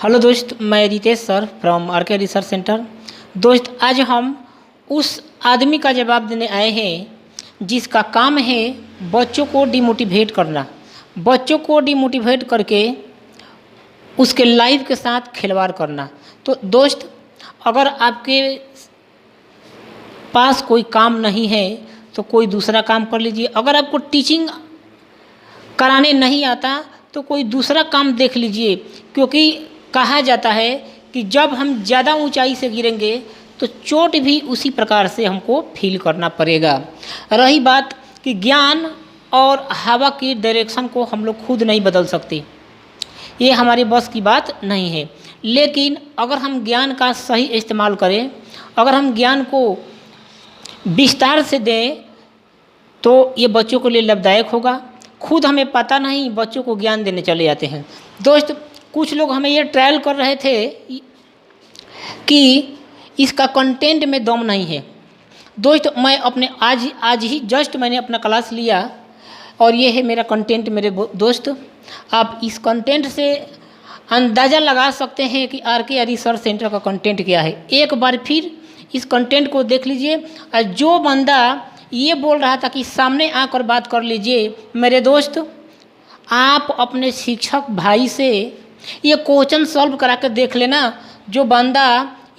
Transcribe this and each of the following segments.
Hello दोस्त, मैं Ritesh sir from R K. Research centre. दोस्त, आज हम उस आदमी का जवाब देने आए हैं जिसका काम है बच्चों को डिमोटिवेट करना, बच्चों को डिमोटिवेट करके उसके लाइफ के साथ खिलवाड़ करना। तो दोस्त, अगर आपके पास कोई काम नहीं है तो कोई दूसरा काम कर लीजिए। अगर आपको टीचिंग कराने नहीं आता तो कोई दूसरा काम देख लीजिए, क्योंकि कहा जाता है कि जब हम ज़्यादा ऊंचाई से गिरेंगे तो चोट भी उसी प्रकार से हमको फील करना पड़ेगा। रही बात कि ज्ञान और हवा की डायरेक्शन को हम लोग खुद नहीं बदल सकते, ये हमारे बस की बात नहीं है। लेकिन अगर हम ज्ञान का सही इस्तेमाल करें, अगर हम ज्ञान को विस्तार से दें तो ये बच्चों के लिए लाभदायक होगा। खुद हमें पता नहीं, बच्चों को ज्ञान देने चले जाते हैं। दोस्त, कुछ लोग हमें ये ट्रायल कर रहे थे कि इसका कंटेंट में दम नहीं है। दोस्त, मैं अपने आज ही जस्ट मैंने अपना क्लास लिया और ये है मेरा कंटेंट। मेरे दोस्त, आप इस कंटेंट से अंदाज़ा लगा सकते हैं कि आर.के. रिसर्च सेंटर का कंटेंट क्या है। एक बार फिर इस कंटेंट को देख लीजिए। और जो बंदा ये बोल रहा था कि सामने आकर बात कर लीजिए, मेरे दोस्त, आप अपने शिक्षक भाई से ये क्वेश्चन सॉल्व करा कर देख लेना। जो बंदा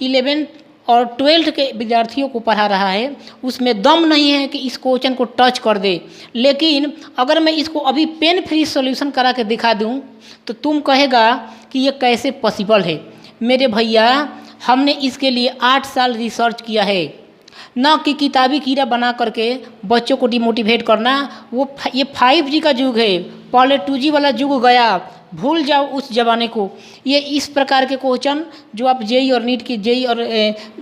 11 और 12 के विद्यार्थियों को पढ़ा रहा है उसमें दम नहीं है कि इस क्वेश्चन को टच कर दे। लेकिन अगर मैं इसको अभी पेन फ्री सॉल्यूशन करा के दिखा दूं तो तुम कहेगा कि ये कैसे पॉसिबल है। मेरे भैया, हमने इसके लिए 8 साल रिसर्च किया है, न कि किताबी कीड़ा बना करके बच्चों को डिमोटिवेट करना। ये 5G का युग है, पहले 2G वाला युग गया, भूल जाओ उस ज़माने को। ये इस प्रकार के क्वेश्चन जो आप जेई और नीट की जेई और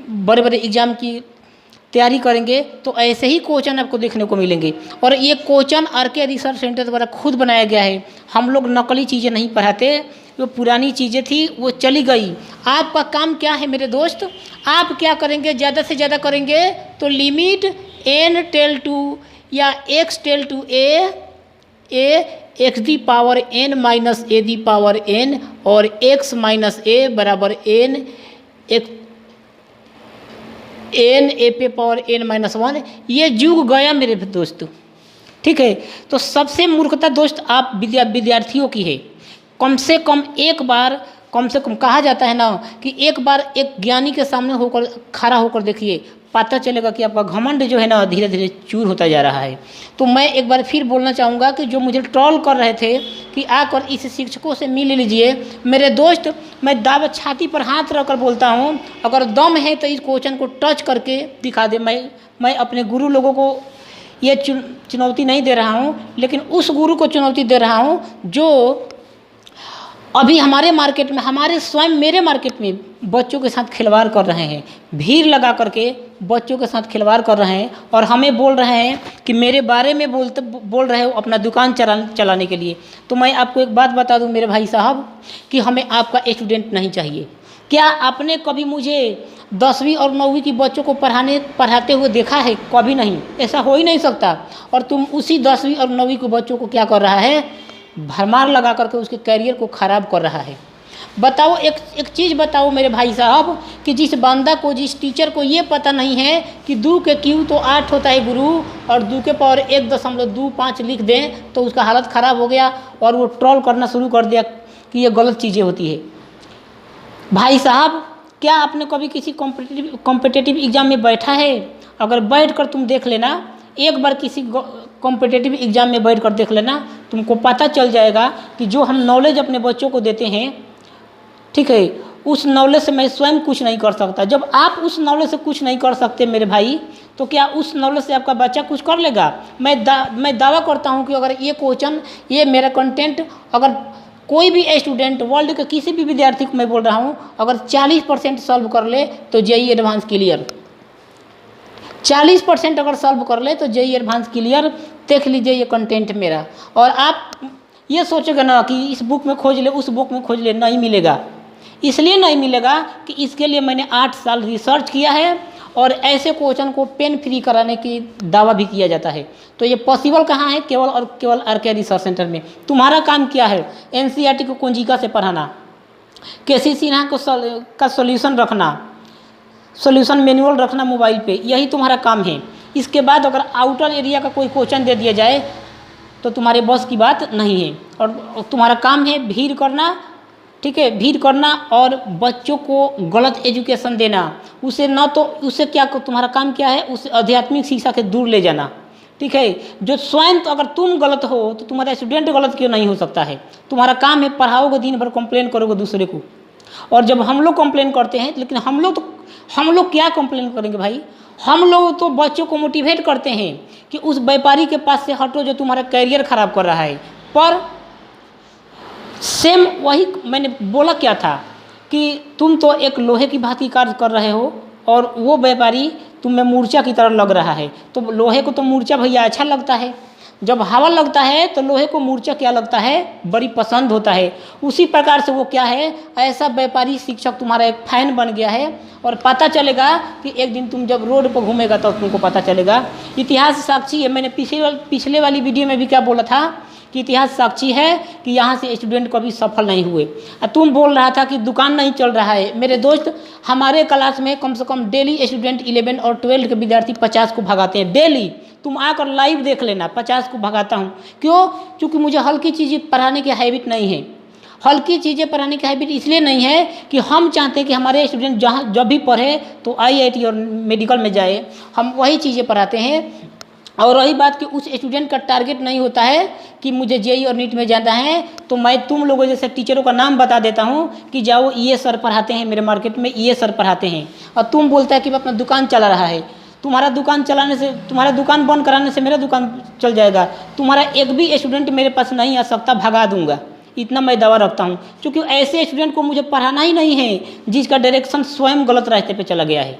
बड़े बड़े एग्ज़ाम की तैयारी करेंगे तो ऐसे ही क्वेश्चन आपको देखने को मिलेंगे। और ये क्वेश्चन आर.के. रिसर्च सेंटर द्वारा खुद बनाया गया है। हम लोग नकली चीज़ें नहीं पढ़ाते, वो पुरानी चीज़ें थी वो चली गई। आपका काम क्या है मेरे दोस्त? आप क्या करेंगे? ज़्यादा से ज़्यादा करेंगे तो लिमिट n टेल टू या x टेल to a x the power n minus a the power n और x माइनस a बराबर n a पे पावर n माइनस 1। ये युग गया मेरे दोस्तों, ठीक है। तो सबसे मूर्खता दोस्त आप विद्यार्थियों की है। कम से कम एक बार, कम से कम कहा जाता है ना कि एक बार एक ज्ञानी के सामने होकर खड़ा होकर देखिए, पता चलेगा कि आपका घमंड जो है ना धीरे धीरे चूर होता जा रहा है। तो मैं एक बार फिर बोलना चाहूँगा कि जो मुझे ट्रोल कर रहे थे कि आकर इस शिक्षकों से मिल लीजिए, मेरे दोस्त, मैं दावा छाती पर हाथ रखकर बोलता हूँ, अगर दम है तो इस क्वेश्चन को टच करके दिखा दे। मैं अपने गुरु लोगों को ये चुनौती नहीं दे रहा हूँ, लेकिन उस गुरु को चुनौती दे रहा हूँ जो अभी हमारे मार्केट में, हमारे स्वयं मेरे मार्केट में बच्चों के साथ खिलवाड़ कर रहे हैं, भीड़ लगा करके बच्चों के साथ खिलवाड़ कर रहे हैं और हमें बोल रहे हैं कि मेरे बारे में बोल रहे हो अपना दुकान चलाने के लिए। तो मैं आपको एक बात बता दूं मेरे भाई साहब कि हमें आपका स्टूडेंट नहीं चाहिए। क्या आपने कभी मुझे 10वीं और 9वीं की बच्चों को पढ़ाते हुए देखा है? कभी नहीं, ऐसा हो ही नहीं सकता। और तुम उसी 10वीं और 9वीं के बच्चों को क्या कर रहा है? भरमार लगा करके उसके करियर को ख़राब कर रहा है। बताओ, एक चीज़ बताओ मेरे भाई साहब कि जिस बंदा को, जिस टीचर को ये पता नहीं है कि 2 के क्यू तो 8 होता है गुरु, और 2 के पावर 1.25 लिख दें तो उसका हालत ख़राब हो गया और वो ट्रोल करना शुरू कर दिया कि ये गलत चीज़ें होती है। भाई साहब, क्या आपने कभी किसी कॉम्पिटिटिव एग्ज़ाम में बैठा है? अगर बैठ कर तुम देख लेना, एक बार किसी कॉम्पिटिटिव एग्ज़ाम में बैठ कर देख लेना, तुमको पता चल जाएगा कि जो हम नॉलेज अपने बच्चों को देते हैं, ठीक है, उस नॉलेज से मैं स्वयं कुछ नहीं कर सकता। जब आप उस नॉलेज से कुछ नहीं कर सकते मेरे भाई, तो क्या उस नॉलेज से आपका बच्चा कुछ कर लेगा? मैं दावा करता हूं कि अगर ये क्वेश्चन, ये मेरा कंटेंट, अगर कोई भी स्टूडेंट, वर्ल्ड के किसी भी विद्यार्थी को मैं बोल रहा हूँ, अगर 40% सॉल्व कर ले तो जेईई एडवांस क्लियर। 40% अगर सॉल्व कर ले तो जेईई एडवांस क्लियर। देख लीजिए ये कंटेंट मेरा। और आप ये सोचोगे ना कि इस बुक में खोज ले, उस बुक में खोज ले, नहीं मिलेगा। इसलिए नहीं मिलेगा कि इसके लिए मैंने 8 साल रिसर्च किया है और ऐसे क्वेश्चन को पेन फ्री कराने की दावा भी किया जाता है। तो ये पॉसिबल कहाँ है? केवल और केवल आर.के. रिसर्च सेंटर में। तुम्हारा काम क्या है? एनसीईआरटी को कुंजिका से पढ़ाना, केसी सिन्हा को का सॉल्यूशन रखना, सॉल्यूशन मैनुअल रखना मोबाइल पे, यही तुम्हारा काम है। इसके बाद अगर आउटर एरिया का कोई क्वेश्चन दे दिया जाए तो तुम्हारे बस की बात नहीं है। और तुम्हारा काम है भीड़ करना, ठीक है, भीड़ करना और बच्चों को गलत एजुकेशन देना। उसे न तो उससे क्या तुम्हारा काम क्या है, उसे आध्यात्मिक शिक्षा से दूर ले जाना, ठीक है। जो स्वयं तो अगर तुम गलत हो तो तुम्हारा स्टूडेंट गलत क्यों नहीं हो सकता है। तुम्हारा काम है पढ़ाओगे, दिन भर कंप्लेन करोगे दूसरे को। और जब हम लोग कंप्लेन करते हैं, लेकिन हम लोग क्या कंप्लेन करेंगे भाई, हम लोग तो बच्चों को मोटिवेट करते हैं कि उस व्यापारी के पास से हटो जो तुम्हारा करियर खराब कर रहा है। पर सेम वही मैंने बोला क्या था कि तुम तो एक लोहे की भांति कार्य कर रहे हो और वो व्यापारी तुम में मूर्छा की तरह लग रहा है। तो लोहे को तो मूर्छा भैया अच्छा लगता है, जब हवा लगता है तो लोहे को मूर्छा क्या लगता है, बड़ी पसंद होता है। उसी प्रकार से वो क्या है, ऐसा व्यापारी शिक्षक तुम्हारा एक फैन बन गया है। और पता चलेगा कि एक दिन तुम जब रोड पर घूमेगा तो तुमको पता चलेगा। इतिहास साक्षी है, मैंने पिछले वाली वीडियो में भी क्या बोला था कि इतिहास साक्षी है कि यहाँ से स्टूडेंट कभी सफल नहीं हुए। तुम बोल रहा था कि दुकान नहीं चल रहा है। मेरे दोस्त, हमारे क्लास में कम से कम डेली स्टूडेंट 11 और 12 के विद्यार्थी 50 को भगाते हैं डेली। तुम आकर लाइव देख लेना, 50 को भगाता हूँ। क्यों? क्योंकि मुझे हल्की चीज़ें पढ़ाने की हैबिट नहीं है। हल्की चीज़ें पढ़ाने की हैबिट इसलिए नहीं है कि हम चाहते हैं कि हमारे स्टूडेंट जहाँ जब भी पढ़े तो IIT और मेडिकल में जाए, हम वही चीज़ें पढ़ाते हैं। और रही बात कि उस स्टूडेंट का टारगेट नहीं होता है कि मुझे JEE और नीट में जाना है, तो मैं तुम लोगों जैसे टीचरों का नाम बता देता हूँ कि जाओ ये सर पढ़ाते हैं मेरे मार्केट में, ये सर पढ़ाते हैं। और तुम बोलता है कि मैं अपना दुकान चला रहा है। तुम्हारा दुकान चलाने से, तुम्हारा दुकान बंद कराने से मेरा दुकान चल जाएगा। तुम्हारा एक भी स्टूडेंट मेरे पास नहीं आ सकता, भगा दूंगा, इतना मैं दावा रखता हूँ। क्योंकि ऐसे स्टूडेंट को मुझे पढ़ाना ही नहीं है जिसका डायरेक्शन स्वयं गलत रास्ते पे चला गया है।